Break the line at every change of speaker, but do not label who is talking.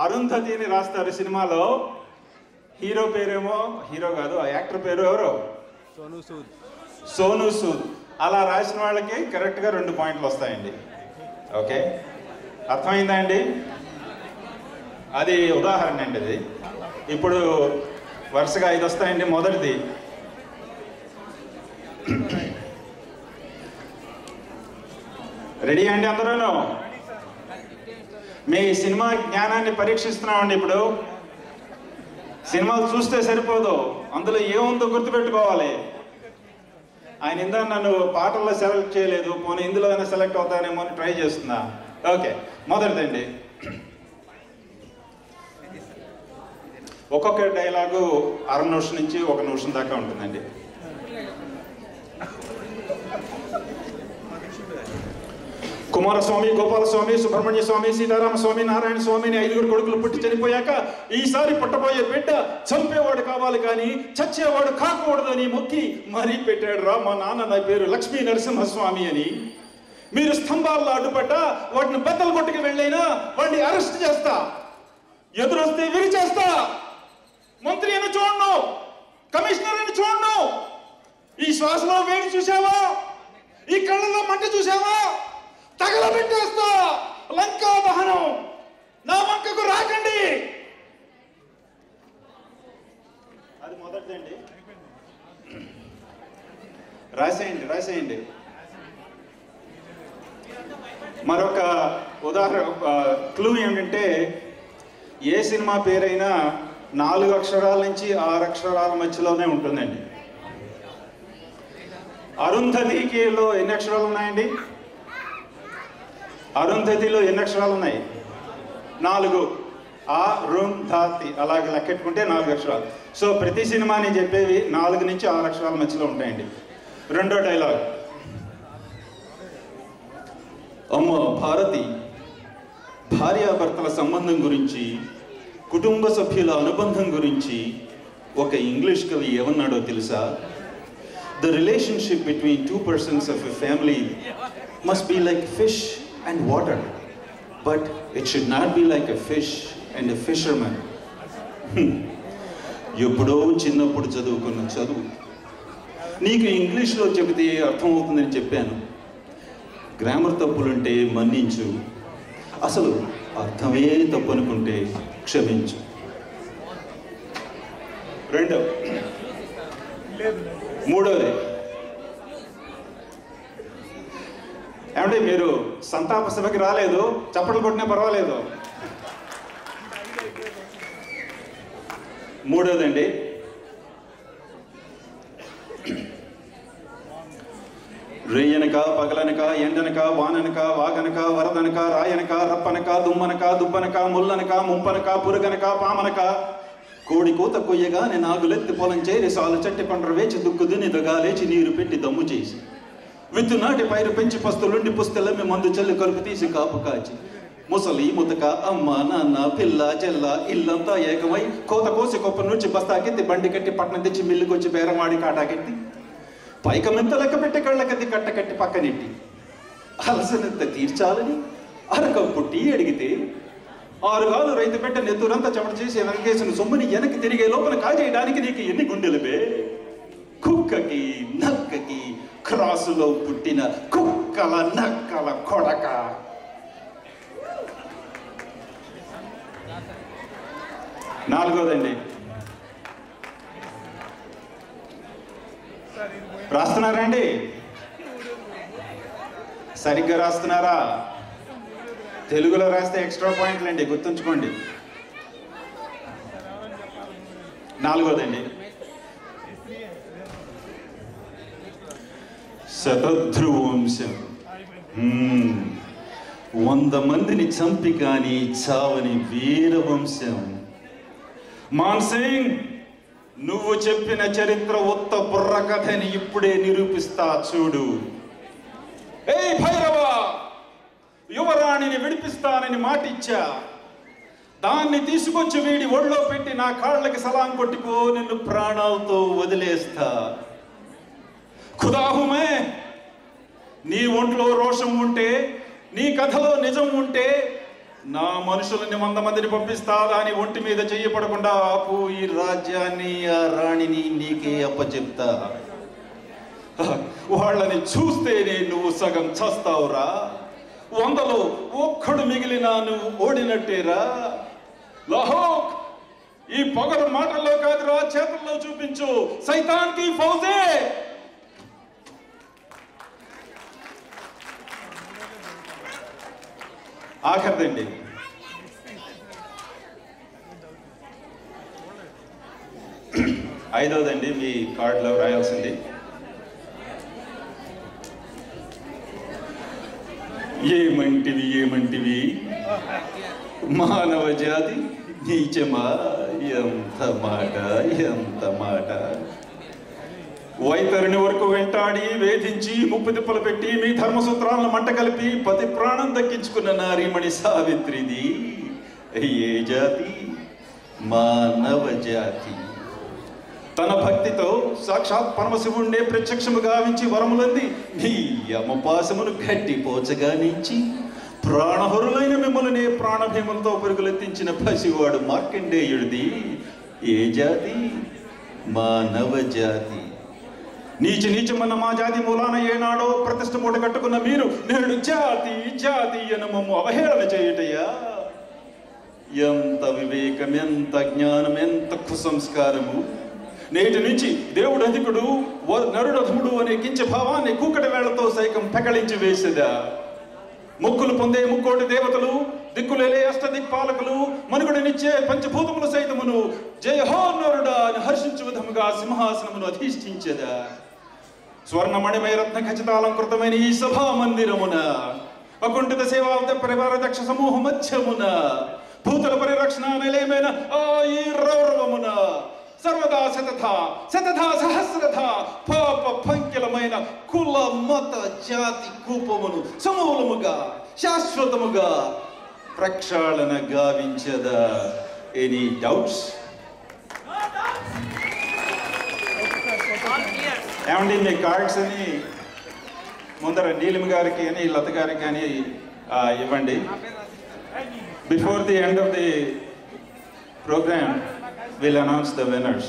అరుంధతిని రాస్తారు సినిమాలో. హీరో పేరేమో, హీరో కాదు, ఆ యాక్టర్ పేరు ఎవరు? సోనూ సూద్. అలా రాసిన వాళ్ళకి కరెక్ట్గా 2 పాయింట్లు వస్తాయండి. ఓకే, అర్థమైందా అండి? అది ఉదాహరణ అండి. అది ఇప్పుడు వరుసగా 5 వస్తాయండి. మొదటిది, రెడీ అండి అందరూ? మీ సినిమా జ్ఞానాన్ని పరీక్షిస్తున్నామండి. ఇప్పుడు సినిమాలు చూస్తే సరిపోదు, అందులో ఏముందో గుర్తుపెట్టుకోవాలి. ఆయన ఇందా నన్ను పాటల్లో సెలెక్ట్ చేయలేదు, పోనీ ఇందులో అయినా సెలెక్ట్ అవుతానేమో అని ట్రై చేస్తున్నా. ఓకే, మొదటిదండి. ఒక్కొక్క డైలాగు 1/2 నిమిషం నుంచి 1 నిమిషం దాకా ఉంటుందండి. కుమారస్వామి, గోపాలస్వామి, సుబ్రహ్మణ్య స్వామి, సీతారామస్వామి, నారాయణ స్వామిని 5 కొడుకులు పుట్టి చనిపోయాక ఈసారి పుట్టబోయే బిడ్డ చంపేవాడు కావాలి కానీ చచ్చేవాడు కాకూడదని మొక్కి మరీ పెట్టాడు రా మా నాన్న. నా పేరు లక్ష్మీ నరసింహస్వామి అని. మీరు స్తంభాల్లో అడ్డుపడ్డా వాటిని బద్దలు కొట్టుకు వెళ్ళైనా వాడిని అరెస్ట్ చేస్తా, ఎదురొస్తే విరిచేస్తా. మంత్రి అని చూడను, కమిషనర్ అని చూడను. ఈ శ్వాసలో వేడి చూసావా? ఈ కళ్ళలో మంట చూసావా? తగలబెట్టేస్తా. లంకా దహనం. నా వంకకు రాకండి. అది మొదటిదండి. రాసేయండి. మరొక ఉదాహరణ, క్లూ ఏమిటంటే, ఏ సినిమా పేరైనా 4 అక్షరాల నుంచి 6 అక్షరాల మధ్యలోనే ఉంటుందండి. అరుంధతిలో ఎన్ని అక్షరాలు ఉన్నాయండి? అరుంధతిలో ఎన్ని అక్షరాలు ఉన్నాయి? 4. అరుంధతి అలాగే లెక్కెట్టుకుంటే 4 అక్షరాలు. సో ప్రతి సినిమా నేను చెప్పేవి 4 నుంచి 6 అక్షరాల మధ్యలో ఉంటాయండి. రెండో డైలాగ్, అమ్మ భారతి, భార్యాభర్తల సంబంధం గురించి, కుటుంబ సభ్యుల అనుబంధం గురించి ఒక ఇంగ్లీష్ కవి ఏమన్నాడో తెలుసా? The relationship between 2 persons of a family must be like fish and water, but it should not be like a fish and a fisherman. ఎప్పుడో చిన్నప్పుడు చదువుకున్న చదువు నీకు ఇంగ్లీష్లో చెబితే అర్థమవుతుందని చెప్పాను. గ్రామర్ తప్పులుంటే మన్నించు, అసలు అర్థమే తప్పు అనుకుంటే క్షమించు. మూడోది ఏమంటే, మీరు సంతాప సభకి రాలేదు, చప్పట్లు కొట్టినా పర్వాలేదు. మూడోదండి, రేయనక పగలనక ఎండనక వాననక వాగనక వరదనక రాయనక రప్పనక దుమ్మనక దుబ్బనక ముల్లనక ముంపనక పురుగనక పామనక కోడి కూత కొయ్యగానే నాగులెత్తి పొలం చేరి సాలు చెట్టి పండ్ర వేచి దుక్కుదుని దగాలేచి నీరు పెట్టి దమ్ము చేసి విత్తు నాటి పైరు పెంచి పస్తులుండి పుస్తెలమ్మి మందు చల్లి కలుపు తీసి కాపు కాచి ముసలి ముతక అమ్మ నాన్న పిల్ల చెల్ల ఇల్లంతా ఏకమై కోత కోసి కొప్ప నుంచి బస్తాకెత్తి బండి కట్టి పట్నం తెచ్చి మిల్లుకొచ్చి బేరమాడి కాటాకెత్తి పైకమెంత లెక్క పెట్టి కళ్ళకెత్తి కట్టకట్టి పక్కనెట్టి అలసనంత తీర్చాలని అరకప్పు టీ అడిగితే 6 గాలు రైతు పెట్ట నెత్తురంతా చెమట చేసి వెనకేసిన సొమ్ముని వెనక్కి తిరిగే లోపల కాజేయడానికి నీకు ఎన్ని గుండెలవే? కుక్కకి నక్కకి క్రాసులో పుట్టిన కుక్కల నక్కల కొడక. నాలుగోదండి, రాస్తున్నారా అండి? సరిగ్గా రాస్తున్నారా? తెలుగులో రాస్తే ఎక్స్ట్రా పాయింట్లు అండి, గుర్తుంచుకోండి. నాలుగోదండి, శతధ్రువంశం. 100 మందిని చంపి కానీ చావని వీరవంశం. మాన్సింగ్, నువ్వు చెప్పిన చరిత్ర ఉత్త బుర్ర కథని ఇప్పుడే నిరూపిస్తా చూడు. ఏయ్ భైరవ, యువరాణిని విడిపిస్తానని మాటిచ్చా, దాన్ని తీసుకొచ్చి వీడి ఒళ్ళో పెట్టి నా కాళ్ళకి సలాం కొట్టుకో, నిన్ను ప్రాణాలతో వదిలేస్తా. ఖుదాహుమే, నీ ఒంట్లో రోషం ఉంటే, నీ కథలో నిజం ఉంటే నా మనుషులని 100 మందిని పంపిస్తా, దాని ఒంటి మీద చెయ్యపడకుండా ఆపు. ఈ రాజ్యాన్ని, ఆ రాణిని నీకే అప్పచెప్తా. వాళ్ళని చూస్తేనే నువ్వు సగం చస్తావురా. 100లో ఒక్కడు మిగిలినా నువ్వు ఓడినట్టేరా. లాహోక్, ఈ పొగరు మాటల్లో కాదురా, చేతుల్లో చూపించు. సైతాన్కి ఫౌజే. ఆఖరిదండి, ఐదవదండి మీ కార్డులో రాయాల్సింది. ఏమంటివి మానవ జాతి నీచమా, ఎంత మాట. వైతరుని వరకు వెంటాడి వేధించి ముప్పు తిప్పలు పెట్టి మీ ధర్మసూత్రాలను మంట కలిపి పతి ప్రాణం దక్కించుకున్న నారీమణి సావిత్రిది ఏ జాతి? మానవ జాతి. తన భక్తితో సాక్షాత్ పరమశివుణ్ణే ప్రత్యక్షముగా గావించి వరములంది నీ యమపాసమును గట్టిపోచగా నుంచి ప్రాణహరులైన మిమ్మల్ని ప్రాణభీములతో పరుగులెత్తించిన పసివాడు మార్కండేయుడిది ఏ జాతి? మానవ జాతి. నీచమన్న మా జాతి మూలాన ఏనాడో ప్రతిష్ఠ మూట కట్టుకున్న మీరు నేడు జాతి అని మమ్ము అవహేళన చేయుటయ్యా. ఎంత వివేకం, ఎంత జ్ఞానం, ఎంత కుసంస్కారము. నేటి నుంచి దేవుడు అధికుడు, నరుడు అధముడు అనే కించ భావాన్ని కూకటి వేళ్లతో సైకం పెకళించి వేసేదా. మొక్కులు పొందే ముక్కోటి దేవతలు, దిక్కులేలే అష్టదిక్పాలకులు, మనుగుడినిచ్చే పంచభూతములు సైతమును జయహో నరుడా అని హర్షించు విధముగా సింహాసనమును అధిష్ఠించేదా. స్వర్ణమణిమయ రత్న ఖచ్చితాలంకృతమైన ఈ సభా మందిరమున అకుంఠిత సేవా పరివార దక్ష సమూహ మధ్యమున భూతల పరిరక్షణ నిలయమైన ఆ ఈ రౌరవమున సర్వదా శతథా సహస్రథ పాప పంకిలమైన కుల మత జాతి కూపమును సమూలముగా శాశ్వతముగా ప్రక్షాళన గావించదా. Any doubts? ఏమండి, మీ కార్డ్స్ అని ముందర నీలిమ గారికి అని లత గారికి అని ఇవ్వండి. Before the end of the programme we'll announce the winners.